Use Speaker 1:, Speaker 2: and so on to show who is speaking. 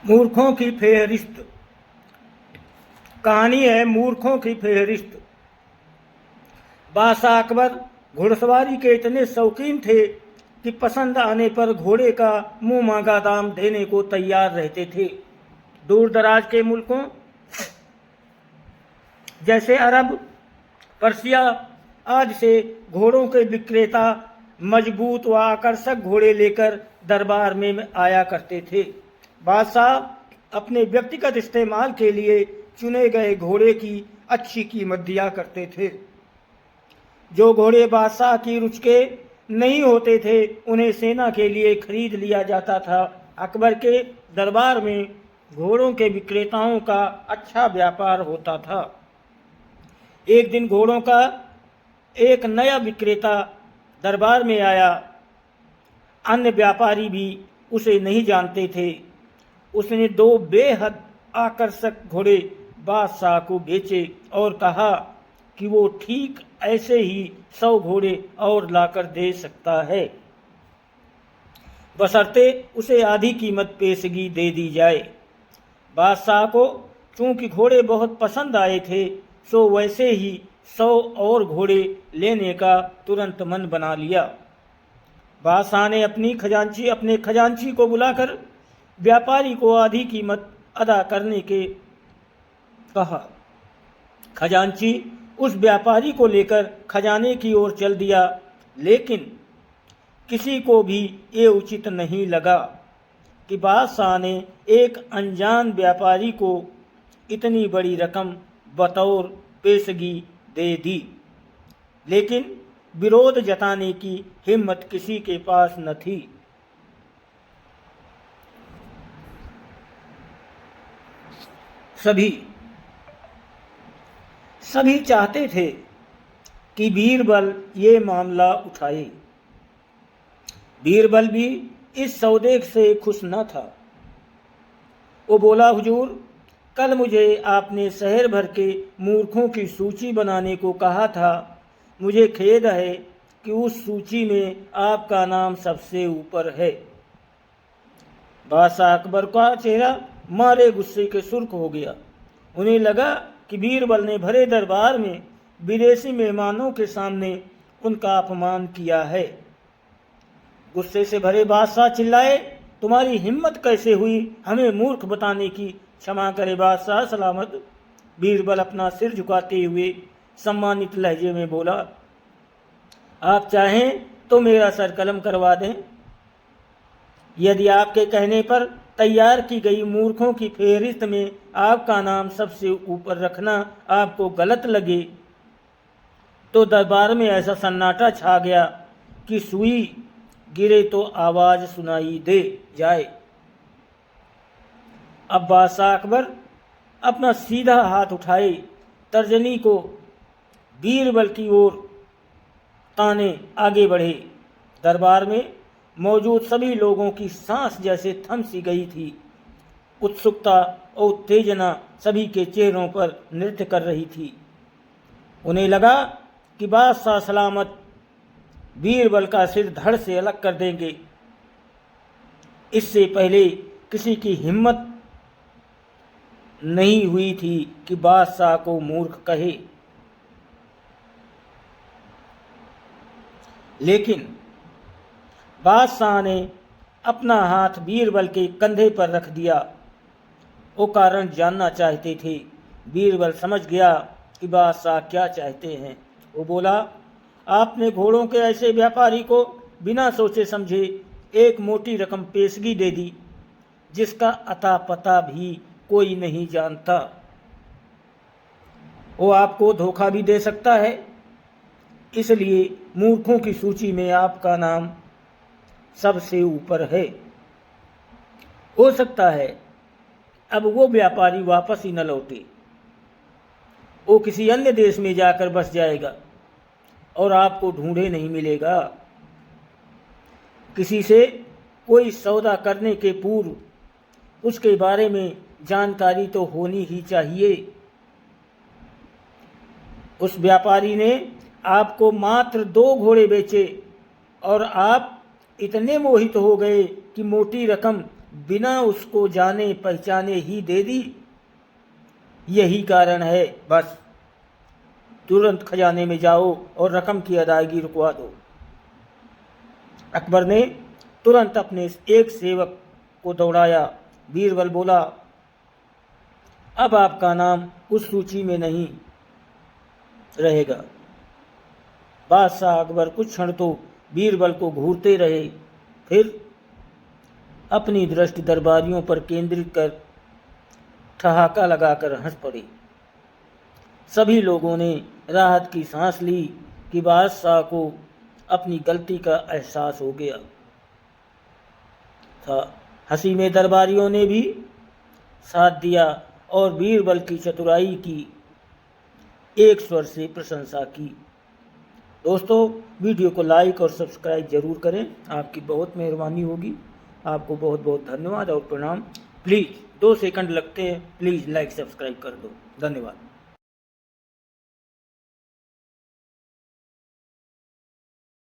Speaker 1: मूर्खों की फेहरिस्त। कहानी है मूर्खों की फेहरिस्त। बादशाह अकबर घुड़सवारी के इतने शौकीन थे कि पसंद आने पर घोड़े का मुंह मांगा दाम देने को तैयार रहते थे। दूर दराज के मुल्कों जैसे अरब, पर्सिया आदि से घोड़ों के विक्रेता मजबूत व आकर्षक घोड़े लेकर दरबार में आया करते थे। बादशाह अपने व्यक्तिगत इस्तेमाल के लिए चुने गए घोड़े की अच्छी कीमत दिया करते थे। जो घोड़े बादशाह की रुचि के नहीं होते थे उन्हें सेना के लिए खरीद लिया जाता था। अकबर के दरबार में घोड़ों के विक्रेताओं का अच्छा व्यापार होता था। एक दिन घोड़ों का एक नया विक्रेता दरबार में आया। अन्य व्यापारी भी उसे नहीं जानते थे। उसने 2 बेहद आकर्षक घोड़े बादशाह को बेचे और कहा कि वो ठीक ऐसे ही 100 घोड़े और लाकर दे सकता है, बशर्ते उसे आधी कीमत पेशगी दे दी जाए। बादशाह को चूंकि घोड़े बहुत पसंद आए थे, सो वैसे ही 100 और घोड़े लेने का तुरंत मन बना लिया। बादशाह ने अपने खजांची को बुलाकर व्यापारी को आधी कीमत अदा करने के कहा। खजांची उस व्यापारी को लेकर खजाने की ओर चल दिया, लेकिन किसी को भी ये उचित नहीं लगा कि बादशाह ने एक अनजान व्यापारी को इतनी बड़ी रकम बतौर पेशगी दे दी। लेकिन विरोध जताने की हिम्मत किसी के पास न थी। सभी चाहते थे कि बीरबल ये मामला उठाए। बीरबल भी इस सौदे से खुश न था। वो बोला, हुजूर, कल मुझे आपने शहर भर के मूर्खों की सूची बनाने को कहा था। मुझे खेद है कि उस सूची में आपका नाम सबसे ऊपर है। बादशाह अकबर का चेहरा मारे गुस्से के सुर्ख हो गया। उन्हें लगा कि बीरबल ने भरे दरबार में विदेशी मेहमानों के सामने उनका अपमान किया है। गुस्से से भरे बादशाह चिल्लाए, तुम्हारी हिम्मत कैसे हुई हमें मूर्ख बताने की? क्षमा करे बादशाह सलामत। बीरबल अपना सिर झुकाते हुए सम्मानित लहजे में बोला, आप चाहें तो मेरा सर कलम करवा दें। यदि आपके कहने पर तैयार की गई मूर्खों की फेहरिस्त में आपका नाम सबसे ऊपर रखना आपको गलत लगे, तो दरबार में ऐसा सन्नाटा छा गया कि सुई गिरे तो आवाज सुनाई दे जाए। अब बादशाह अकबर अपना सीधा हाथ उठाए तर्जनी को बीरबल की ओर ताने आगे बढ़े। दरबार में मौजूद सभी लोगों की सांस जैसे थम सी गई थी। उत्सुकता और उत्तेजना सभी के चेहरों पर नृत्य कर रही थी। उन्हें लगा कि बादशाह सलामत बीरबल का सिर धड़ से अलग कर देंगे। इससे पहले किसी की हिम्मत नहीं हुई थी कि बादशाह को मूर्ख कहे। लेकिन बादशाह ने अपना हाथ बीरबल के कंधे पर रख दिया। वो कारण जानना चाहते थे। बीरबल समझ गया कि बादशाह क्या चाहते हैं। वो बोला, आपने घोड़ों के ऐसे व्यापारी को बिना सोचे समझे एक मोटी रकम पेशगी दे दी जिसका अता पता भी कोई नहीं जानता। वो आपको धोखा भी दे सकता है, इसलिए मूर्खों की सूची में आपका नाम सबसे ऊपर है। हो सकता है अब वो व्यापारी वापस ही न लौटे। वो किसी अन्य देश में जाकर बस जाएगा और आपको ढूंढे नहीं मिलेगा। किसी से कोई सौदा करने के पूर्व उसके बारे में जानकारी तो होनी ही चाहिए। उस व्यापारी ने आपको मात्र 2 घोड़े बेचे और आप इतने मोहित हो गए कि मोटी रकम बिना उसको जाने पहचाने ही दे दी। यही कारण है, बस तुरंत खजाने में जाओ और रकम की अदायगी रुकवा दो। अकबर ने तुरंत अपने एक सेवक को दौड़ाया। बीरबल बोला, अब आपका नाम उस सूची में नहीं रहेगा। बादशाह अकबर कुछ क्षण तो बीरबल को घूरते रहे, फिर अपनी दृष्टि दरबारियों पर केंद्रित कर ठहाका लगाकर हंस पड़े। सभी लोगों ने राहत की सांस ली कि बादशाह को अपनी गलती का एहसास हो गया था। हंसी में दरबारियों ने भी साथ दिया और बीरबल की चतुराई की एक स्वर से प्रशंसा की। दोस्तों, वीडियो को लाइक और सब्सक्राइब जरूर करें, आपकी बहुत मेहरबानी होगी। आपको बहुत बहुत धन्यवाद और प्रणाम। प्लीज़ 2 सेकंड लगते हैं, प्लीज़ लाइक सब्सक्राइब कर दो। धन्यवाद।